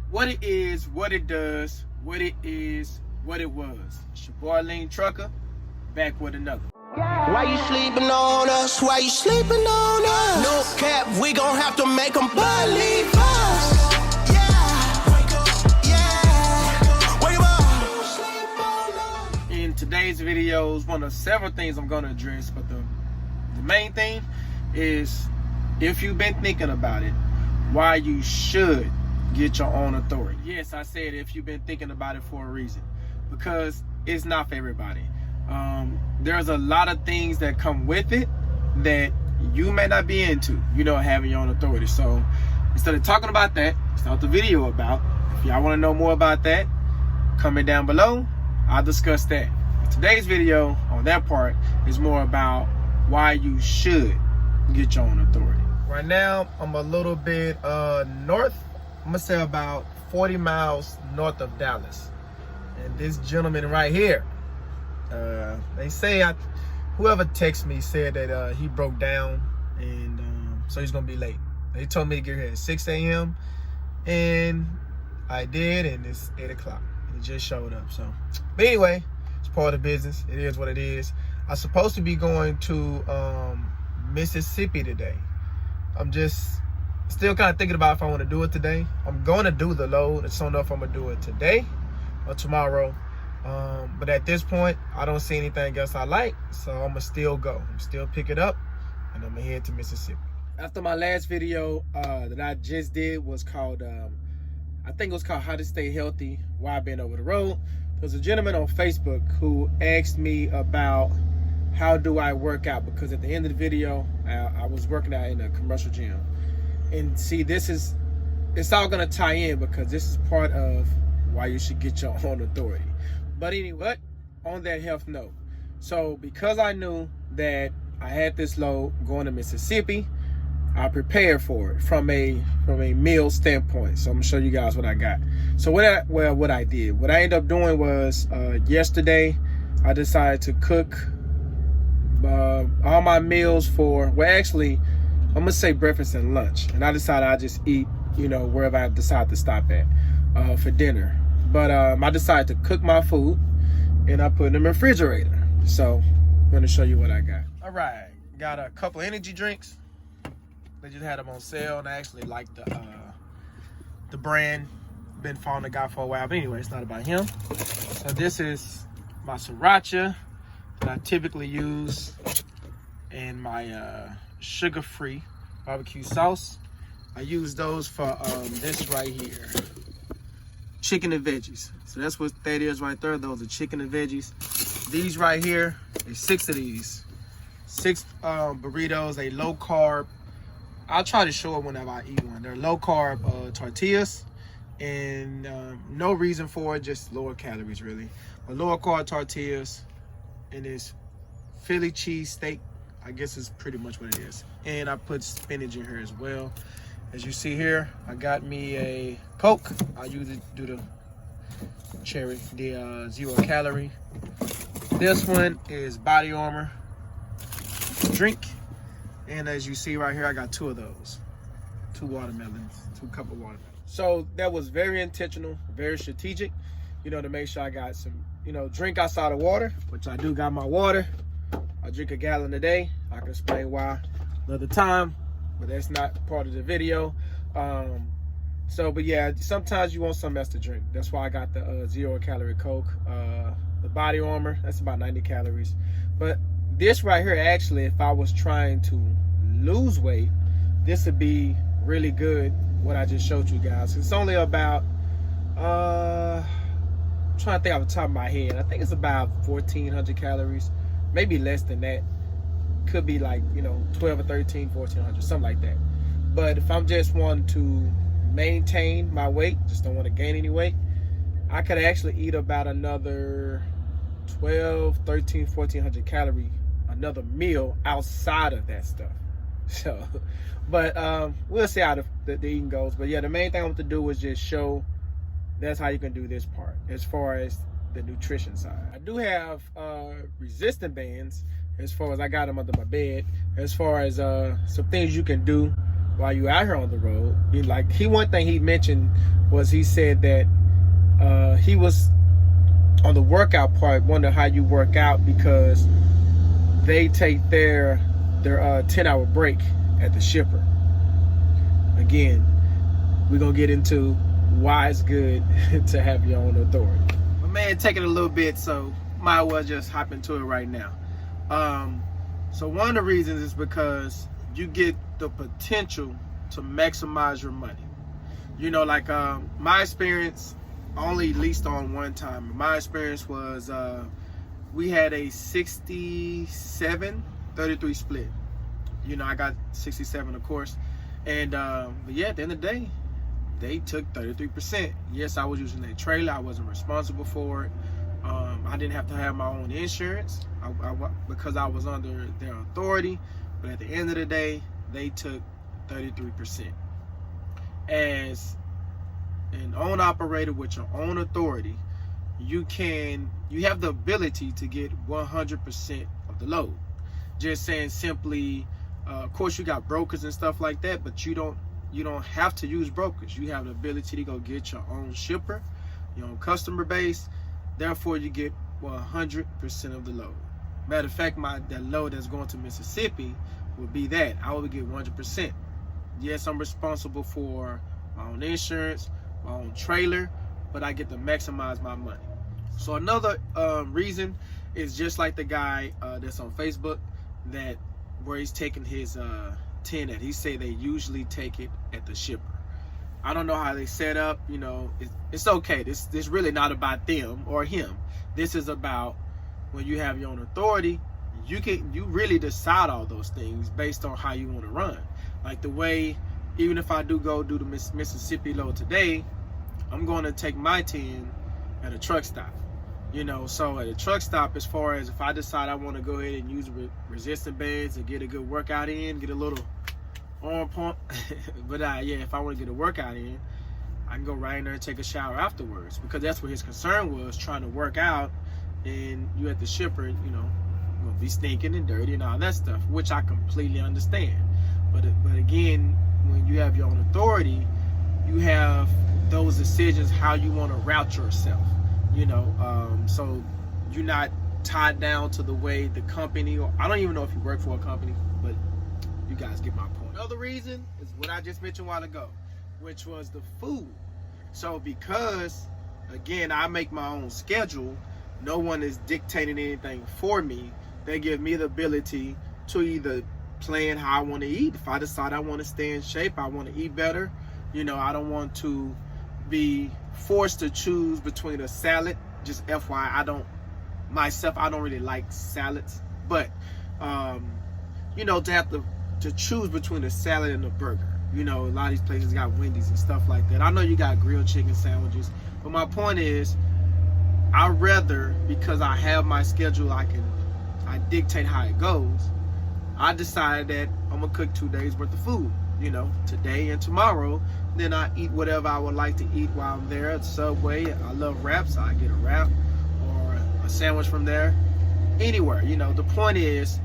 what it is, what it does, what it is, what it was. It's your boy Lean Trucker, back with another. Why you sleeping on us? Why you sleeping on us? No cap, we gon' have to make them believe us. Yeah, wake up, yeah, wake up. In today's video is one of several things I'm gonna address, but the main thing is, if you've been thinking about it, why you should get your own authority. Yes, I said if you've been thinking about it for a reason, because it's not for everybody. There's a lot of things that come with it that you may not be into, having your own authority. So instead of talking about that, that's not what the video about. If y'all want to know more about that, comment down below. I'll discuss that. But today's video on that part is more about why you should get your own authority. Right now, I'm a little bit north. I'm gonna say about 40 miles north of Dallas. And this gentleman right here, they say, whoever texted me said that he broke down, and so he's gonna be late. They told me to get here at 6 a.m. and I did, and it's 8 o'clock. He just showed up. So, but anyway, it's part of the business. It is what it is. I'm supposed to be going to Mississippi today. I'm just still kind of thinking about if I want to do it today. I'm going to do the load. I don't know if I'm gonna do it today or tomorrow. But at this point, I don't see anything else I like, so I'm gonna still go. I'm still pick it up, and I'm gonna head to Mississippi. After my last video that I just did was called, I think it was called How to Stay Healthy While I've Been Over the Road. There's a gentleman on Facebook who asked me about how do I work out, because at the end of the video, I was working out in a commercial gym. And see, it's all gonna tie in, because this is part of why you should get your own authority. But anyway, on that health note, so because I knew that I had this load going to Mississippi, I prepared for it from a meal standpoint. So I'm gonna show you guys what I got. So what I did, what I ended up doing was yesterday I decided to cook all my meals for, well, actually I'm gonna say breakfast and lunch, and I decided I just eat wherever I decide to stop at for dinner. But I decided to cook my food, and I put it in the refrigerator. So I'm gonna show you what I got. All right, got a couple energy drinks. They just had them on sale, and I actually like the brand. Been following the guy for a while, but anyway, it's not about him. So this is my sriracha that I typically use, and my sugar-free barbecue sauce. I use those for this right here, chicken and veggies. So that's what that is right there. Those are chicken and veggies. These right here, there's 6 of these. 6 burritos, they low carb. I'll try to show it whenever I eat one. They're low carb tortillas, and no reason for it, just lower calories really. But lower carb tortillas, and it's Philly cheese steak. I guess is pretty much what it is. And I put spinach in here as well. As you see here, I got me a Coke. I usually do the cherry, the 0 calorie. This one is Body Armor drink. And as you see right here, I got 2 of those. 2 watermelons, 2 cup of watermelon. So that was very intentional, very strategic, to make sure I got some, drink outside of water, which I do got my water. I drink a gallon a day. I can explain why another time, but that's not part of the video. But yeah, sometimes you want something else to drink. That's why I got the 0 calorie Coke, the Body Armor. That's about 90 calories. But this right here, actually, if I was trying to lose weight, this would be really good. What I just showed you guys. It's only about, I'm trying to think off the top of my head. I think it's about 1,400 calories. Maybe less than that. Could be like 12 or 13, 1,400, something like that. But if I'm just wanting to maintain my weight, just don't want to gain any weight, I could actually eat about another 12, 13, 1,400 calorie, another meal outside of that stuff. So, but we'll see how the eating goes. But yeah, the main thing I want to do is just show that's how you can do this part as far as the nutrition side. I do have resistant bands, as far as I got them under my bed, as far as some things you can do while you out here on the road. One thing he mentioned was, he said that he was on the workout part, wonder how you work out, because they take their 10-hour break at the shipper. Again, we're gonna get into why it's good to have your own authority. But man, taking a little bit, so might as well just hop into it right now. So one of the reasons is because you get the potential to maximize your money. You know, like my experience, I only leased on one time. My experience was we had a 67-33 split. You know, I got 67, of course. And but yeah, at the end of the day, they took 33%. Yes, I was using their trailer. I wasn't responsible for it. I didn't have to have my own insurance because I was under their authority. But at the end of the day, they took 33%. As an own operator with your own authority, you have the ability to get 100% of the load. Just saying simply, of course you got brokers and stuff like that, but you don't have to use brokers. You have the ability to go get your own shipper, your own customer base. Therefore, you get 100% of the load. Matter of fact, that load that's going to Mississippi would be that. I would get 100%. Yes, I'm responsible for my own insurance, my own trailer, but I get to maximize my money. So another reason is just like the guy that's on Facebook, that where he's taking his 10 at. He say they usually take it at the shipper. I don't know how they set up. You know, it's okay. This really not about them or him. This is about when you have your own authority. You really decide all those things based on how you want to run. Like the way, even if I do go do the Mississippi load today, I'm going to take my 10 at a truck stop. You know, so at a truck stop, as far as if I decide I want to go ahead and use resistance bands and get a good workout in, get a little arm pump, but yeah, if I want to get a workout in, I can go right in there and take a shower afterwards, because that's what his concern was, trying to work out, and you at the shipper, you know, you're gonna be stinking and dirty and all that stuff, which I completely understand. But again, when you have your own authority, you have those decisions how you want to route yourself. You know, so you're not tied down to the way the company, or I don't even know if you work for a company, but you guys get my point. Another reason is what I just mentioned a while ago, which was the food. So because, again, I make my own schedule, no one is dictating anything for me. They give me the ability to either plan how I want to eat. If I decide I want to stay in shape, I want to eat better, you know, I don't want to be forced to choose between a salad. Just FYI, I don't really like salads, but you know, to have to choose between a salad and a burger. You know, a lot of these places got Wendy's and stuff like that. I know you got grilled chicken sandwiches, but my point is, I rather, because I have my schedule, I dictate how it goes. I decided that I'm gonna cook 2 days worth of food, you know, today and tomorrow. Then I eat whatever I would like to eat while I'm there at Subway. I love wraps, so I get a wrap or a sandwich from there. Anywhere, you know, the point is,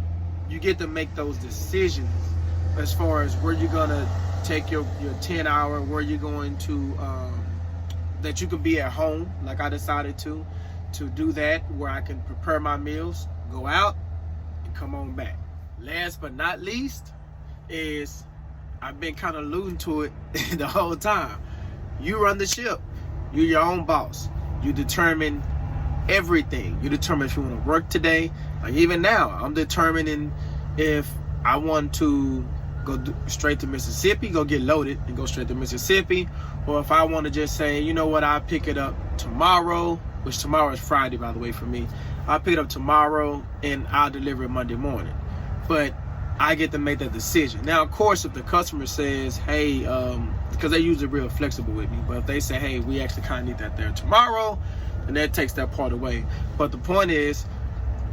you get to make those decisions as far as where you're gonna take your 10 hour, where you're going to, that you can be at home, like I decided to do that, where I can prepare my meals, go out, and come on back. Last but not least is, I've been kind of alluding to it the whole time. You run the ship. You're your own boss. You determine everything. You determine if you want to work today. Like even now, I'm determining if I want to go straight to Mississippi, go get loaded and go straight to Mississippi, or if I want to just say, you know what, I'll pick it up tomorrow, which tomorrow is Friday, by the way, for me. I'll pick it up tomorrow and I'll deliver it Monday morning. But I get to make that decision. Now, of course, if the customer says, hey, because they're usually real flexible with me, but if they say, hey, we actually kind of need that there tomorrow, then that takes that part away. But the point is,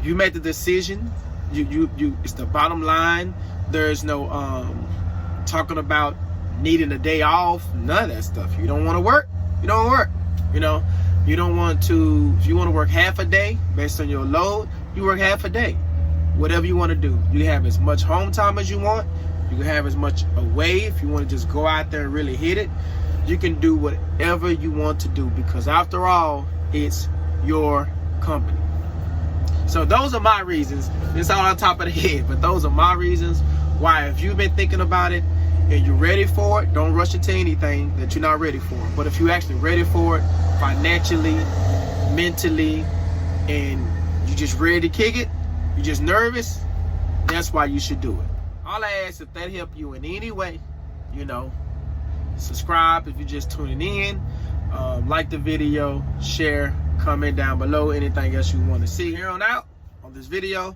you make the decision. You it's the bottom line. There's no talking about needing a day off, none of that stuff. You don't want to work, you don't work. You know, you don't want to, if you want to work half a day based on your load, you work half a day. Whatever you want to do. You have as much home time as you want. You can have as much away if you want to just go out there and really hit it. You can do whatever you want to do, because after all, it's your company. So those are my reasons. It's all on top of the head, but those are my reasons why, if you've been thinking about it and you're ready for it, don't rush into anything that you're not ready for. But if you're actually ready for it financially, mentally, and you're just ready to kick it, you're just nervous, that's why you should do it. All I ask, if that helped you in any way, you know, subscribe if you're just tuning in, like the video, share, comment down below anything else you want to see. Here on out on this video,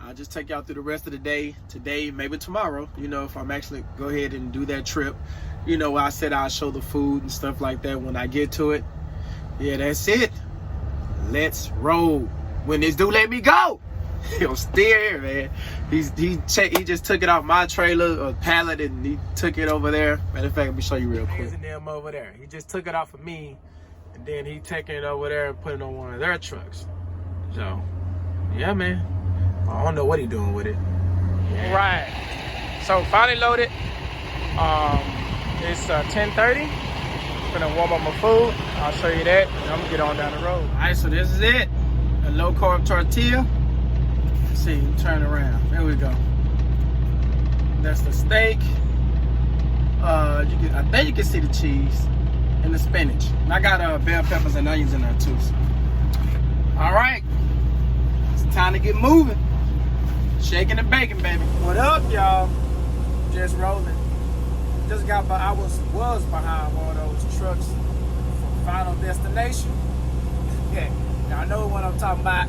I'll just take y'all through the rest of the day, today, maybe tomorrow, you know, if I'm actually go ahead and do that trip. You know, I said I'll show the food and stuff like that when I get to it. Yeah, that's it. Let's roll. When this dude let me go, I'm still here, man. He just took it off my trailer or pallet and he took it over there. Matter of fact, let me show you real quick. And them over there. He just took it off of me, and then he taking it over there and putting it on one of their trucks. So, yeah, man. I don't know what he doing with it. All right. So finally loaded. It's 10:30. Gonna warm up my food. I'll show you that, and I'm gonna get on down the road. All right, so this is it. A low carb tortilla. Let's see, turn around. There we go. That's the steak. I think you can see the cheese and the spinach. And I got bell peppers and onions in there too. So. All right, it's time to get moving. Shaking and baking, baby. What up, y'all? Just rolling. Just got by. I was behind one of those trucks for Final Destination. Yeah, y'all know what I'm talking about.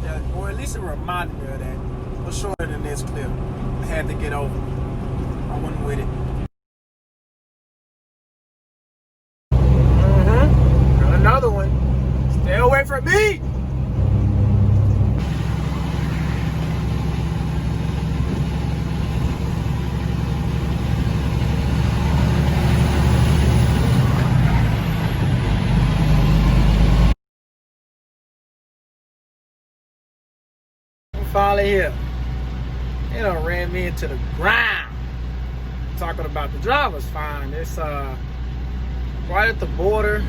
Yeah, or at least it reminded me of that. It was shorter than this clip. I had to get over. I went with it. Got another one. Stay away from me. Finally here. They done ran me into the ground. Talking about the driver's fine. It's right at the border.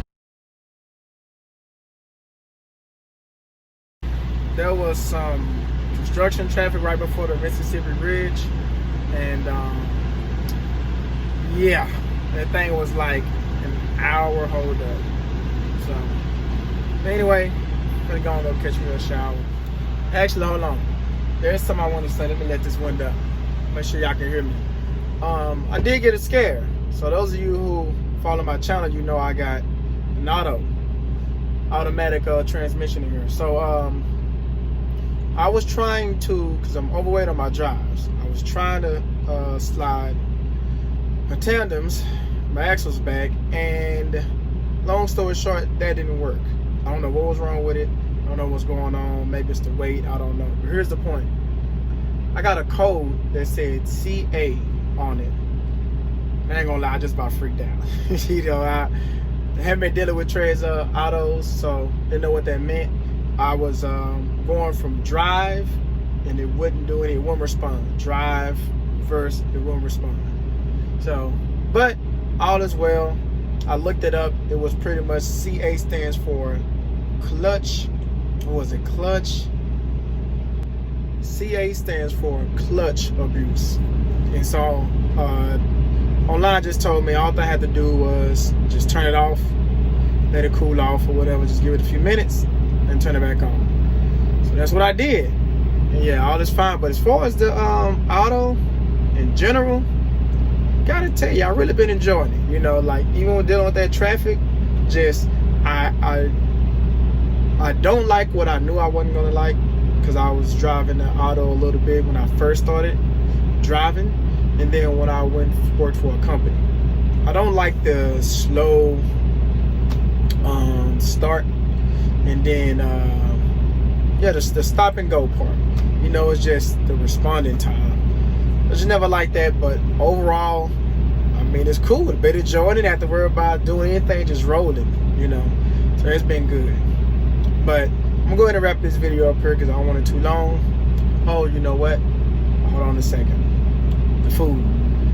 There was some construction traffic right before the Mississippi Bridge, and yeah, that thing was like an hour hold up. So anyway, I'm gonna go and go catch me a shower. Actually, hold on. There's something I want to say. Let me let this window. Make sure y'all can hear me. I did get a scare. So those of you who follow my channel, you know I got an automatic transmission in here. So I was trying to, because I'm overweight on my drives, I was trying to slide my tandems, my axles back, and long story short, that didn't work. I don't know what was wrong with it. I don't know what's going on. Maybe it's the weight. I don't know. But here's the point. I got a code that said CA on it. I ain't gonna lie, I just about freaked out. You know, I haven't been dealing with Trey's autos, so didn't know what that meant. I was going from drive, and it wouldn't do any. It wouldn't respond. Drive, reverse, it wouldn't respond. So, but all is well. I looked it up. It was pretty much CA stands for clutch. What was it? Clutch. CA stands for clutch abuse. And so online just told me all I had to do was just turn it off, let it cool off or whatever, just give it a few minutes and turn it back on. So that's what I did. And yeah, all is fine. But as far as the auto in general, gotta tell you, I really been enjoying it. You know, like even when dealing with that traffic, just I don't like what I knew I wasn't gonna like, because I was driving the auto a little bit when I first started driving, and then when I worked for a company. I don't like the slow start, and then yeah, the stop and go part. You know, it's just the responding time. I just never liked that, but overall, I mean, it's cool. A bit of joy. I didn't have to worry about doing anything, just rolling, you know. So it's been good. But I'm gonna go ahead and wrap this video up here because I don't want it too long. Oh, you know what? Hold on a second. the food.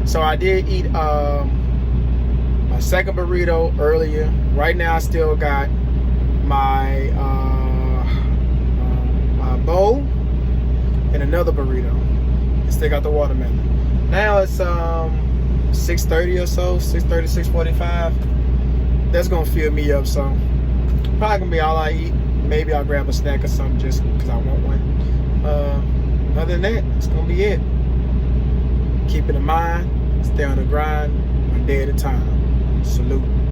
So I did eat my second burrito earlier. Right now I still got my my bowl and another burrito. I still got the watermelon. Now it's 6:30 or so, 6:30, 6:45. That's gonna fill me up, so probably gonna be all I eat. Maybe I'll grab a snack or something just because I want one. Other than that, it's gonna be it. Keep it in mind, stay on the grind, one day at a time. Salute.